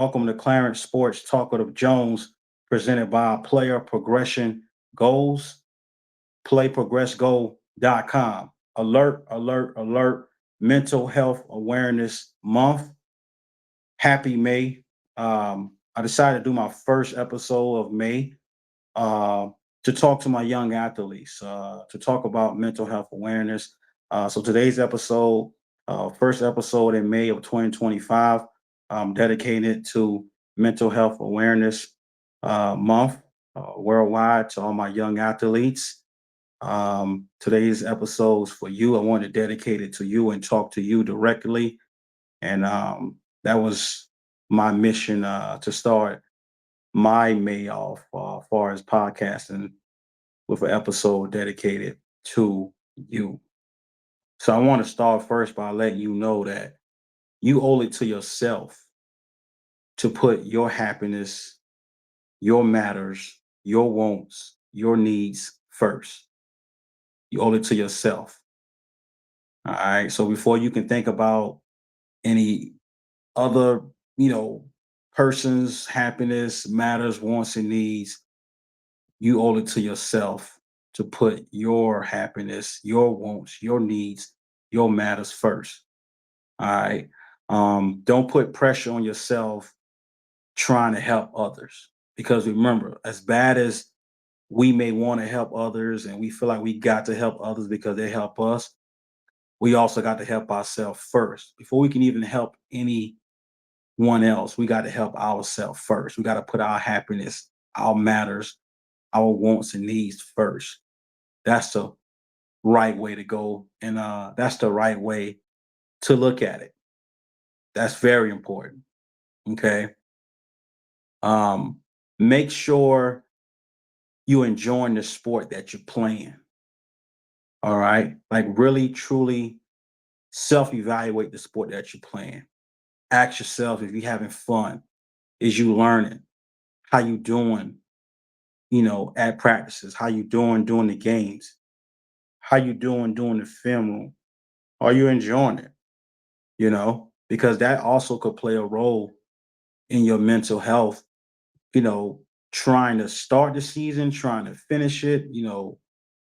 Welcome to Clarence Sports Talkative Jones, presented by Player Progression Goals, playprogressgo.com. Alert, alert, alert. Mental Health Awareness Month. Happy May. I decided to do my first episode of May uh, to talk to my young athletes, to talk about mental health awareness. So today's episode, first episode in May of 2025, dedicated to Mental Health Awareness Month worldwide to all my young athletes. Today's episode is for you. I want to dedicate it to you and talk to you directly. And that was my mission to start my May off as far as podcasting with an episode dedicated to you. So I want to start first by letting you know that you owe it to yourself to put your happiness, your matters, your wants, your needs first. You owe it to yourself. All right. So before you can think about any other, you know, person's happiness, matters, wants, and needs, you owe it to yourself to put your happiness, your wants, your needs, your matters first. All right. Don't put pressure on yourself trying to help others. Because remember, as bad as we may want to help others and we feel like we got to help others because they help us, we also got to help ourselves first. Before we can even help anyone else, we got to help ourselves first. We got to put our happiness, our matters, our wants and needs first. That's the right way to go. And that's the right way to look at it. That's very important. Okay. Um, Make sure you enjoying the sport that you're playing. All right. Like really, truly self-evaluate the sport that you're playing. Ask yourself if you're having fun. Is you learning? How you doing, at practices? How you doing the games? How you doing the film room? Are you enjoying it? Because that also could play a role in your mental health, you know, trying to start the season, trying to finish it,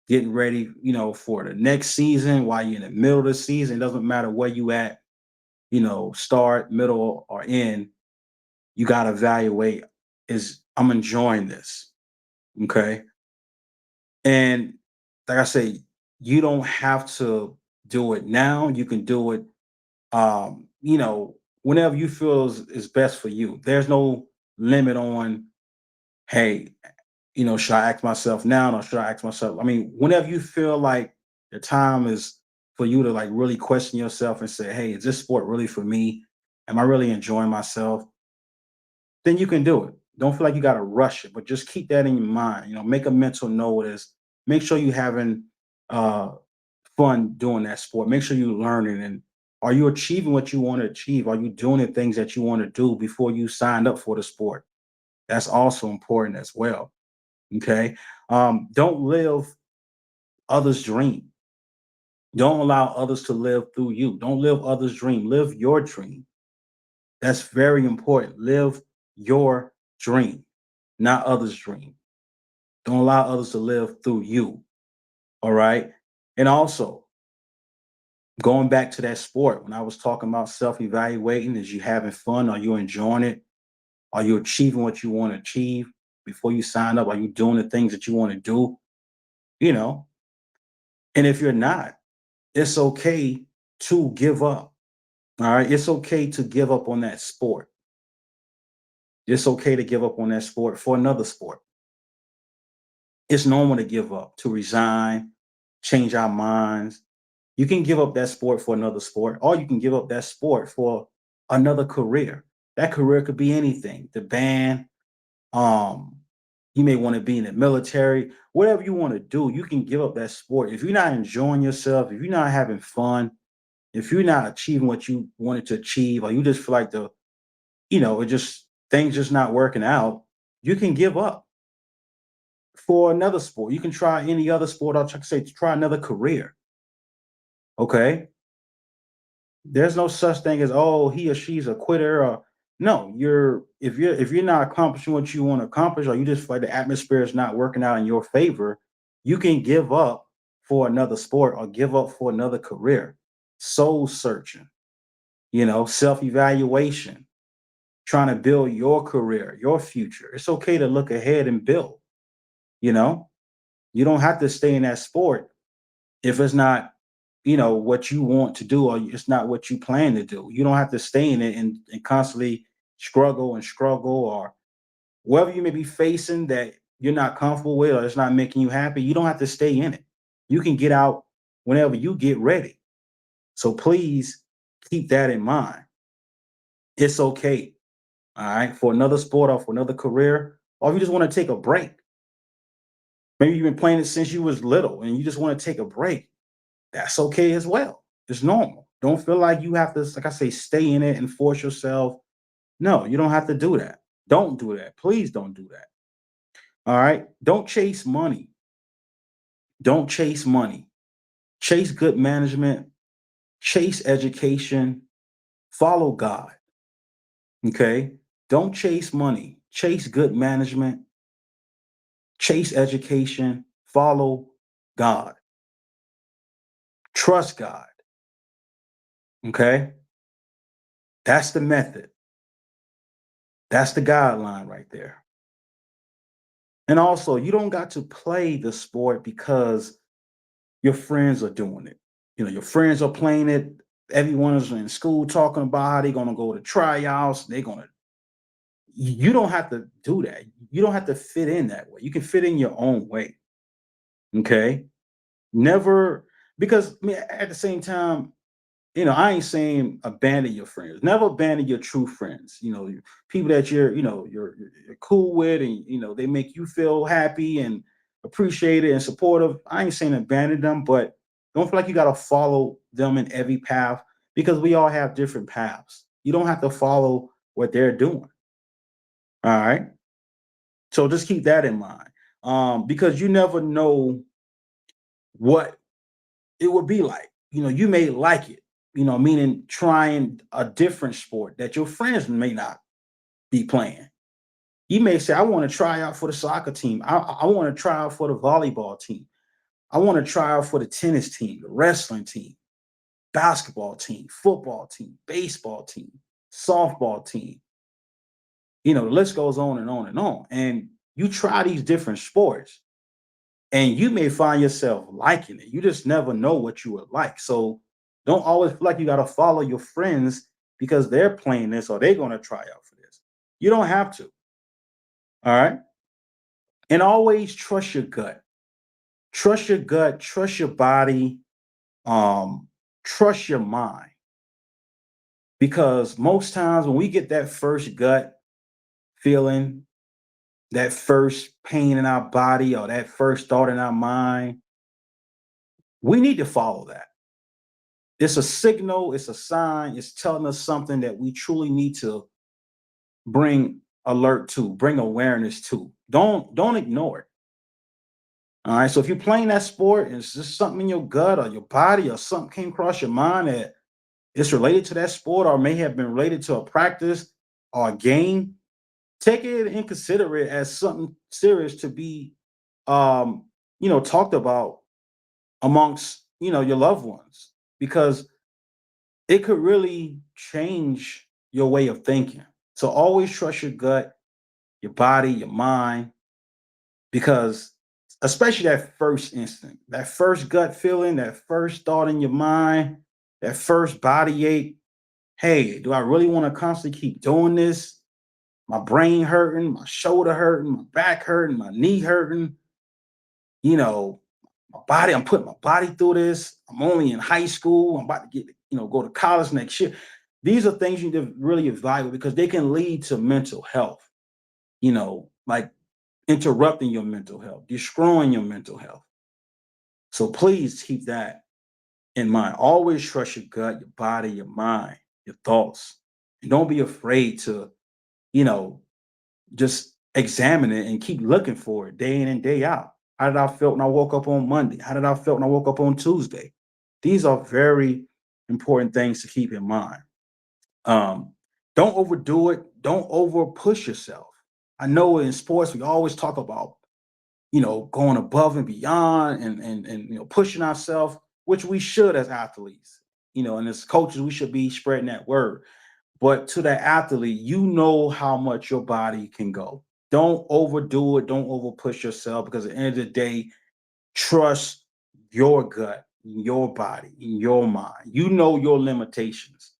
getting ready, for the next season while you're in the middle of the season. It doesn't matter where you at, start, middle, or end. You got to evaluate, is I'm enjoying this. Okay. And like I say, you don't have to do it now. You can do it whenever you feel is best for you. There's no limit on, hey, should I ask myself now or should I ask myself? I mean, whenever you feel like the time is for you to like really question yourself and say, hey, is this sport really for me? Am I really enjoying myself? Then you can do it. Don't feel like you got to rush it, but just keep that in your mind. Make a mental note as make sure you having uh, fun doing that sport. Make sure you're learning and are you achieving what you want to achieve? Are you doing the things that you want to do before you signed up for the sport? That's also important as well. Okay. Don't live others' dream. Don't allow others to live through you. Don't live others' dream. Live your dream. That's very important. Live your dream, not others' dream. Don't allow others to live through you. All right. And also, going back to that sport, when I was talking about self evaluating, is you having fun? Are you enjoying it? Are you achieving what you want to achieve before you sign up? Are you doing the things that you want to do? You know, and if you're not, it's okay to give up. All right. It's okay to give up on that sport. It's okay to give up on that sport for another sport. It's normal to give up, to resign, change our minds. You can give up that sport for another sport, or you can give up that sport for another career. That career could be anything. The band, um, you may want to be in the military, whatever you want to do, you can give up that sport. If you're not enjoying yourself, if you're not having fun, if you're not achieving what you wanted to achieve, or you just feel like it just things just not working out, you can give up for another sport. You can try any other sport. I'll say try another career. Okay. There's no such thing as, oh, he or she's a quitter or No, if you're not accomplishing what you want to accomplish, or you just feel like the atmosphere is not working out in your favor, you can give up for another sport or give up for another career. Soul searching, self evaluation, trying to build your career, your future. It's okay to look ahead and build. You know, you don't have to stay in that sport if it's not, what you want to do, or it's not what you plan to do. You don't have to stay in it and constantly struggle, or whatever you may be facing that you're not comfortable with or it's not making you happy. You don't have to stay in it. You can get out whenever you get ready. So please keep that in mind. It's okay. All right. For another sport or for another career, or if you just want to take a break. Maybe you've been playing it since you was little and you just want to take a break. That's okay as well. It's normal. Don't feel like you have to, like I say, stay in it and force yourself. No, you don't have to do that. Don't do that. Please don't do that. All right. Don't chase money. Don't chase money. Chase good management. Chase education. Follow God. Okay. Don't chase money. Chase good management. Chase education. Follow God. Trust God. Okay. That's the method. That's the guideline right there. And also, you don't got to play the sport because your friends are doing it. Your friends are playing it. Everyone is in school talking about how they're going to go to tryouts. They're going to, you don't have to do that. You don't have to fit in that way. You can fit in your own way. Okay. Never, because I mean, at the same time, I ain't saying abandon your friends. Never abandon your true friends. People that you're cool with, and they make you feel happy and appreciated and supportive. I ain't saying abandon them, but don't feel like you got to follow them in every path, because we all have different paths. You don't have to follow what they're doing. All right. So just keep that in mind, because you never know what it would be like. You may like it, meaning trying a different sport that your friends may not be playing. You may say, I want to try out for the soccer team. I want to try out for the volleyball team. I want to try out for the tennis team, the wrestling team, basketball team, football team, baseball team, softball team. The list goes on and on and on. And you try these different sports, and you may find yourself liking it. You just never know what you would like. So don't always feel like you got to follow your friends because they're playing this or they're going to try out for this. You don't have to. All right. And always trust your gut. Trust your gut. Trust your body. Um, Trust your mind. Because most times when we get that first gut feeling, that first pain in our body, or that first thought in our mind, we need to follow that. It's a signal, it's a sign, it's telling us something that we truly need to bring alert to, bring awareness to. Don't ignore it. All right. So if you're playing that sport and it's just something in your gut or your body or something came across your mind that it's related to that sport or may have been related to a practice or a game, take it and consider it as something serious to be talked about amongst your loved ones, because it could really change your way of thinking. So always trust your gut, your body, your mind, because especially that first instinct, that first gut feeling, that first thought in your mind, that first body ache. Hey, do I really want to constantly keep doing this? My brain hurting, my shoulder hurting, my back hurting, my knee hurting. You know, my body, I'm putting my body through this. I'm only in high school. I'm about to go to college next year. These are things you need to really evaluate because they can lead to mental health, like interrupting your mental health, destroying your mental health. So please keep that in mind. Always trust your gut, your body, your mind, your thoughts. And don't be afraid to, you know, just examine it and keep looking for it day in and day out. How did I feel when I woke up on Monday? How did I feel when I woke up on Tuesday? These are very important things to keep in mind. Um, don't overdo it. don't over push yourself. I know in sports we always talk about, going above and beyond and pushing ourselves, which we should as athletes. And as coaches, we should be spreading that word. But to that athlete, you know how much your body can go. Don't overdo it. Don't over push yourself, because at the end of the day, trust your gut, your body, your mind. You know your limitations.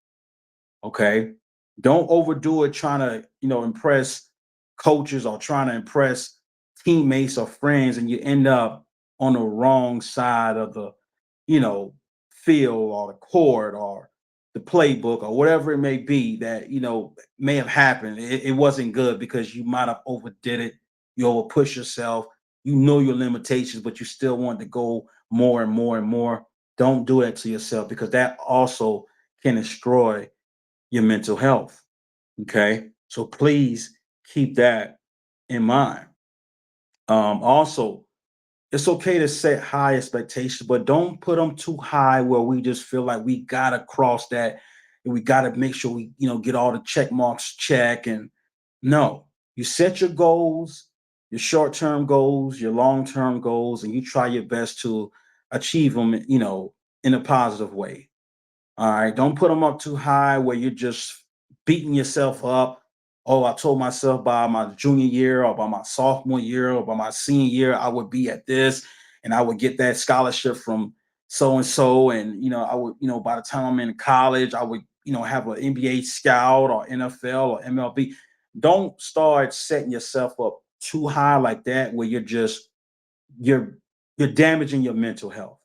Okay. Don't overdo it trying to, impress coaches or trying to impress teammates or friends, and you end up on the wrong side of the, you know, field or the court or the playbook or whatever it may be that, may have happened. It wasn't good because you might have overdid it. You overpush yourself. You know your limitations, but you still want to go more and more and more. Don't do that to yourself, because that also can destroy your mental health. Okay. So please keep that in mind. Also, it's okay to set high expectations, but don't put them too high where we just feel like we gotta cross that and we gotta make sure we, get all the check marks check. And no, you set your goals, your short-term goals, your long-term goals, and you try your best to achieve them, in a positive way. All right. Don't put them up too high where you're just beating yourself up. Oh, I told myself by my junior year or by my sophomore year or by my senior year, I would be at this and I would get that scholarship from so and so. And, I would, by the time I'm in college, I would, have an NBA scout or NFL or MLB. Don't start setting yourself up too high like that where you're you're damaging your mental health.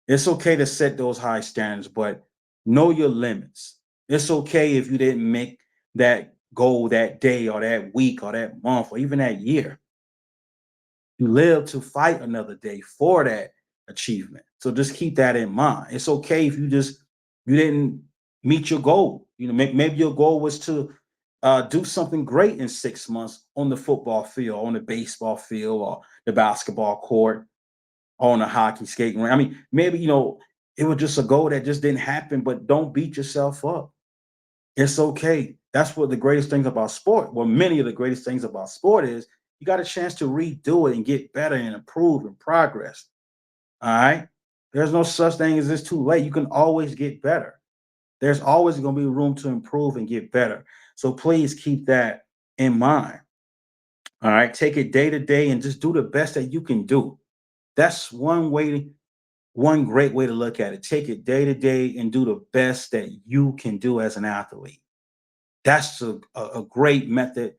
It's okay to set those high standards, but know your limits. It's okay if you didn't make that goal that day or that week or that month or even that year. You live to fight another day for that achievement. So just keep that in mind. It's okay if you didn't meet your goal. Maybe your goal was to do something great in 6 months on the football field, on the baseball field, or the basketball court, on a hockey skating rink. I mean, maybe, it was just a goal that just didn't happen, but don't beat yourself up. It's okay. That's what the greatest things about sport, well, many of the greatest things about sport is you got a chance to redo it and get better and improve and progress. All right. There's no such thing as it's too late. You can always get better. There's always going to be room to improve and get better. So please keep that in mind. All right. Take it day to day and just do the best that you can do. That's one great way to look at it. Take it day to day and do the best that you can do as an athlete. That's a great method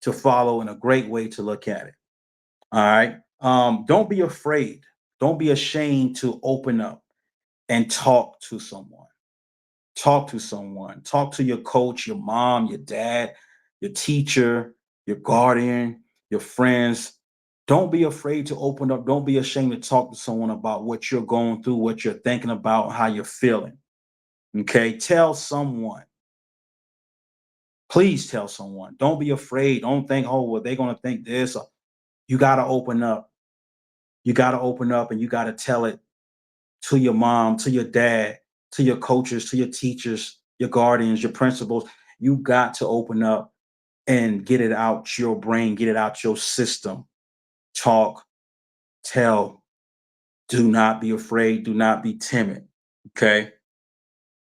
to follow and a great way to look at it. All right. Don't be afraid. Don't be ashamed to open up and talk to someone. Talk to someone. Talk to your coach, your mom, your dad, your teacher, your guardian, your friends. Don't be afraid to open up. Don't be ashamed to talk to someone about what you're going through, what you're thinking about, how you're feeling. Okay. Tell someone. Please tell someone. Don't be afraid. Don't think, oh, well, they're going to think this. You got to open up. You got to open up and you got to tell it to your mom, to your dad, to your coaches, to your teachers, your guardians, your principals. You got to open up and get it out your brain, get it out your system. Talk, tell. Do not be afraid. Do not be timid. Okay.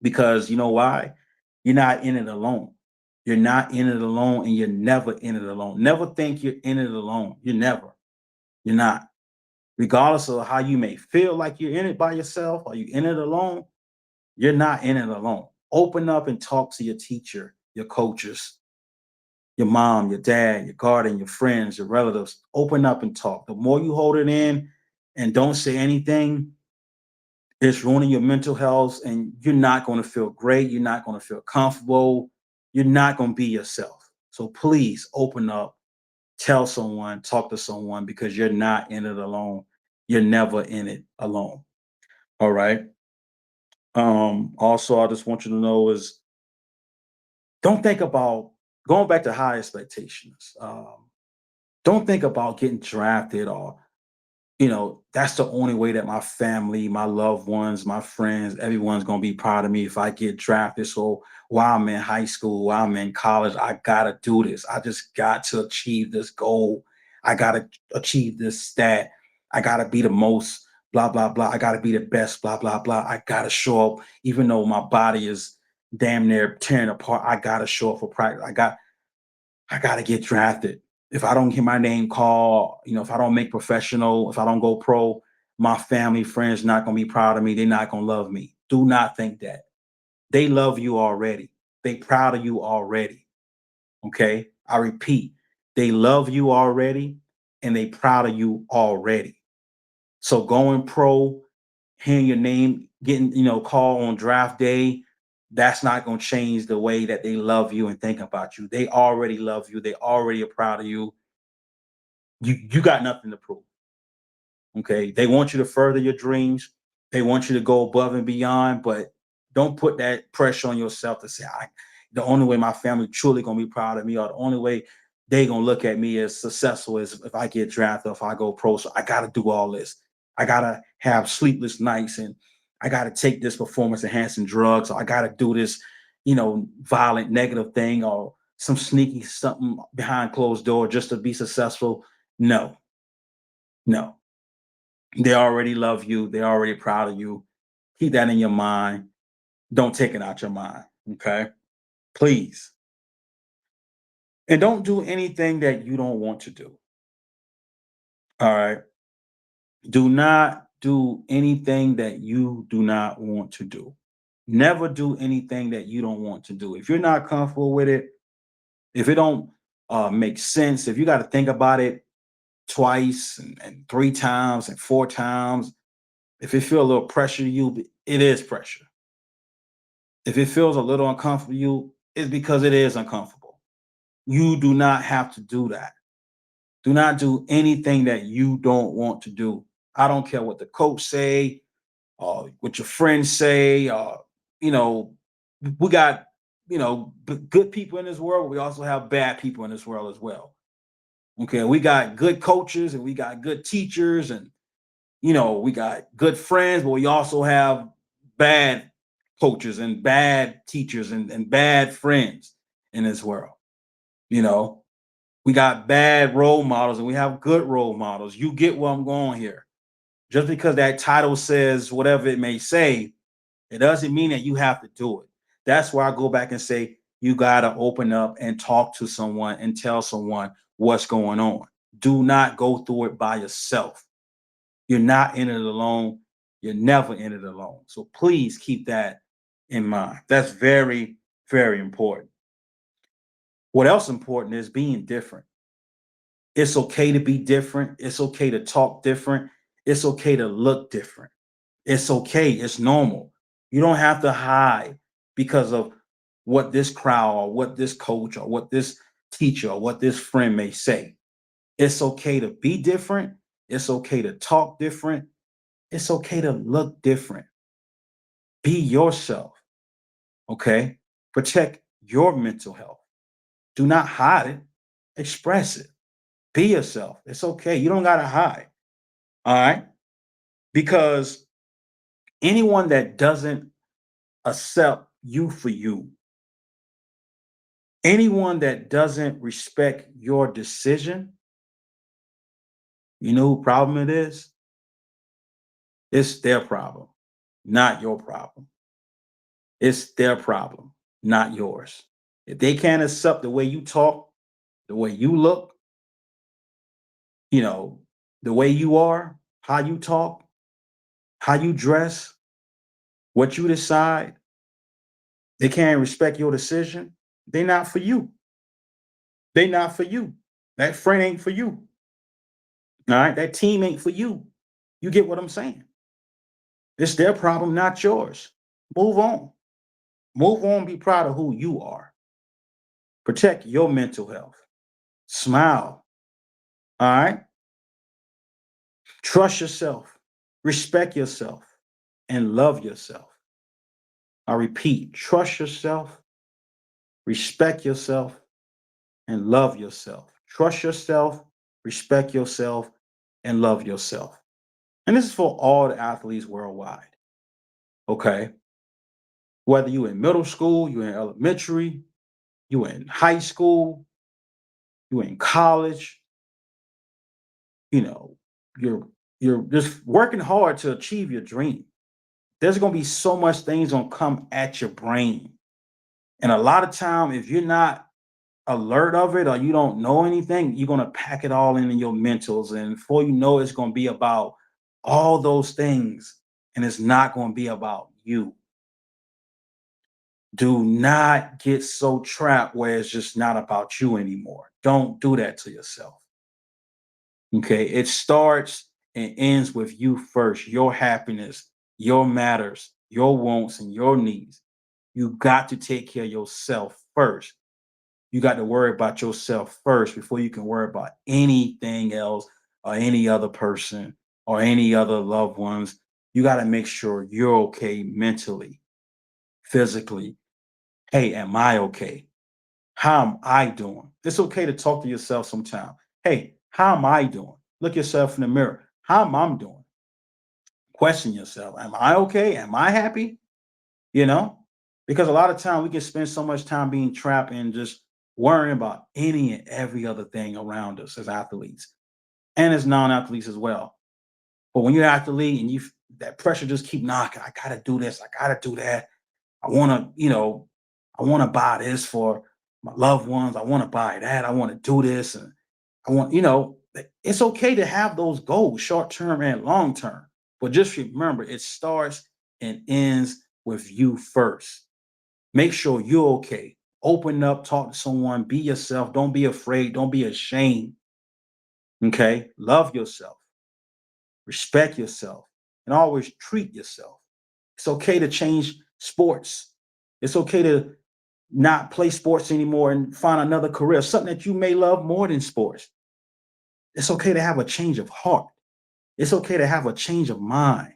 Because you know why? You're not in it alone. You're not in it alone and you're never in it alone. Never think you're in it alone. You're never. You're not. Regardless of how you may feel like you're in it by yourself or you're in it alone, you're not in it alone. Open up and talk to your teacher, your coaches, your mom, your dad, your guardian, your friends, your relatives. Open up and talk. The more you hold it in and don't say anything, it's ruining your mental health and you're not going to feel great. You're not going to feel comfortable. You're not going to be yourself. So please open up, tell someone, talk to someone because you're not in it alone. You're never in it alone. All right. Also, I just want you to know is don't think about going back to high expectations. Don't think about getting drafted or That's the only way that my family, my loved ones, my friends, everyone's gonna be proud of me if I get drafted. So while I'm in high school, while I'm in college, I gotta do this. I just got to achieve this goal. I gotta achieve this stat. I gotta be the most, blah, blah, blah. I gotta be the best, blah, blah, blah. I gotta show up, even though my body is damn near tearing apart. I gotta show up for practice. I got to get drafted. If I don't get my name called, if I don't make professional, if I don't go pro, my family, friends not going to be proud of me. They're not going to love me. Do not think that. They love you already. They proud of you already. Okay? I repeat, they love you already and they proud of you already. So going pro, hearing your name getting, call on draft day, that's not going to change the way that they love you and think about you. They already love you. They already are proud of you. You got nothing to prove. Okay. They want you to further your dreams. They want you to go above and beyond, but don't put that pressure on yourself to say, the only way my family truly gonna be proud of me, or the only way they gonna look at me as successful is if I get drafted, if I go pro. So I gotta do all this. I gotta have sleepless nights and I gotta take this performance enhancing drugs, or I gotta do this, violent negative thing or some sneaky something behind closed door just to be successful. No, no. They already love you. They're already proud of you. Keep that in your mind. Don't take it out your mind. Okay. Please. And don't do anything that you don't want to do. All right. Do not do anything that you do not want to do. Never do anything that you don't want to do. If you're not comfortable with it, if it don't make sense, if you got to think about it twice and three times and four times, if it feel a little pressure to you, it is pressure. If it feels a little uncomfortable to you, it's because it is uncomfortable. You do not have to do that. Do not do anything that you don't want to do. I don't care what the coach say, or what your friends say. You know, we got good people in this world. We also have bad people in this world as well. Okay, we got good coaches and we got good teachers, and we got good friends, but we also have bad coaches and bad teachers and bad friends in this world. You know, we got bad role models and we have good role models. You get where I'm going here. Just because that title says whatever it may say, it doesn't mean that you have to do it. That's why I go back and say you got to open up and talk to someone and tell someone what's going on. Do not go through it by yourself. You're not in it alone. You're never in it alone. So please keep that in mind. That's very, very important. What else important is being different. It's okay to be different. It's okay to talk different. It's okay to look different. It's okay. It's normal. You don't have to hide because of what this crowd or what this coach or what this teacher or what this friend may say. It's okay to be different. It's okay to talk different. It's okay to look different. Be yourself. Okay. Protect your mental health. Do not hide it. Express it. Be yourself. It's okay. You don't got to hide. All right. Because anyone that doesn't accept you for you, anyone that doesn't respect your decision, you know who problem it is? It's their problem, not your problem. It's their problem, not yours. If they can't accept the way you talk, the way you look, you know, the way you are, how you talk, how you dress, what you decide, they can't respect your decision, they're not for you. They not for you. That friend ain't for you. All right. That team ain't for you. You get what I'm saying? It's their problem, not yours. Move on. Move on. Be proud of who you are. Protect your mental health. Smile. All right. Trust yourself. Respect yourself and love yourself. I repeat, trust yourself, respect yourself, and love yourself. Trust yourself, respect yourself, and love yourself. And this is for all the athletes worldwide. Okay. Whether you in middle school, you in elementary, you in high school, you in college, you know, you're you're just working hard to achieve your dream. There's gonna be so much things gonna come at your brain. And a lot of time, if you're not alert of it or you don't know anything, you're gonna pack it all in your mentals. And before you know it's gonna be about all those things, and it's not gonna be about you. Do not get so trapped where it's just not about you anymore. Don't do that to yourself. Okay. It starts and ends with you first, your happiness, your matters, your wants, and your needs. You got to take care of yourself first. You got to worry about yourself first before you can worry about anything else or any other person or any other loved ones. You got to make sure you're okay mentally, physically. Hey, am I okay? How am I doing? It's okay to talk to yourself sometime. Hey, how am I doing? Look yourself in the mirror. How am I doing? Question yourself. Am I okay? Am I happy? You know, because a lot of time we can spend so much time being trapped and just worrying about any and every other thing around us as athletes and as non-athletes as well. But when you're an athlete and you that pressure just keep knocking, I gotta do this, I gotta do that. I want to, I want to buy this for my loved ones. I want to buy that. I want to do this. And I want, it's okay to have those goals, short term and long term. But just remember, it starts and ends with you first. Make sure you're okay. Open up, talk to someone, be yourself. Don't be afraid. Don't be ashamed. Okay. Love yourself, respect yourself, and always treat yourself. It's okay to change sports. It's okay to not play sports anymore and find another career, something that you may love more than sports. It's okay to have a change of heart. It's okay to have a change of mind.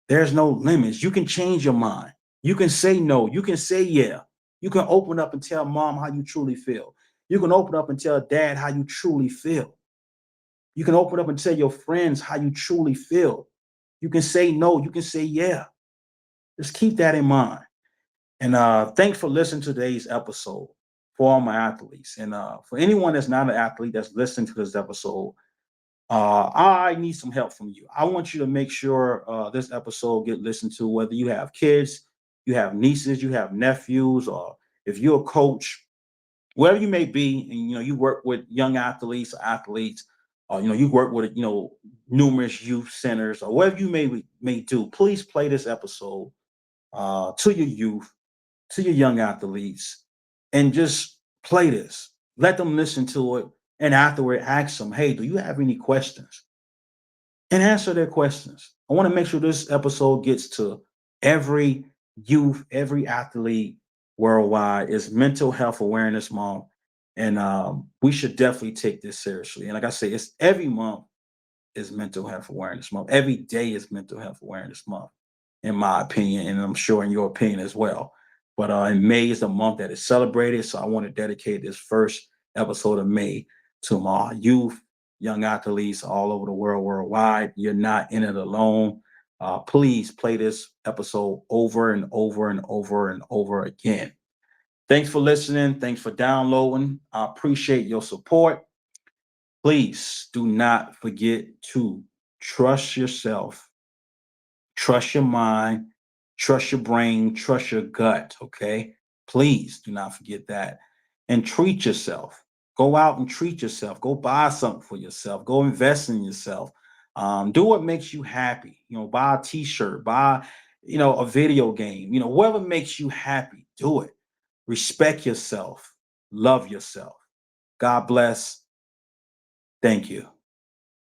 There's no limits. You can change your mind. You can say no. You can say yeah. You can open up and tell mom how you truly feel. You can open up and tell dad how you truly feel. You can open up and tell your friends how you truly feel. You can say no. You can say yeah. Just keep that in mind. And thanks for listening to today's episode for all my athletes. And for anyone that's not an athlete that's listening to this episode, I need some help from you. I want you to make sure this episode get listened to, whether you have kids, you have nieces, you have nephews, or if you're a coach, wherever you may be, and you work with young athletes, or you work with numerous youth centers, or whatever you may do. Please play this episode to your youth, to your young athletes, and just play this. Let them listen to it. And afterward, ask them, hey, do you have any questions? And answer their questions. I want to make sure this episode gets to every youth, every athlete worldwide. It's Mental Health Awareness Month. And we should definitely take this seriously. And like I say, it's every month is Mental Health Awareness Month. Every day is Mental Health Awareness Month, in my opinion, and I'm sure in your opinion as well. But in May is the month that is celebrated, so I want to dedicate this first episode of May to my youth, young athletes all over the world, worldwide. You're not in it alone. Please play this episode over and over and over and over again. Thanks for listening. Thanks for downloading. I appreciate your support. Please do not forget to trust yourself, trust your mind, trust your brain, trust your gut. Okay. Please do not forget that. And treat yourself. Go out and treat yourself. Go buy something for yourself. Go invest in yourself. Do what makes you happy. Buy a t-shirt, buy, a video game, whatever makes you happy, do it. Respect yourself. Love yourself. God bless. Thank you.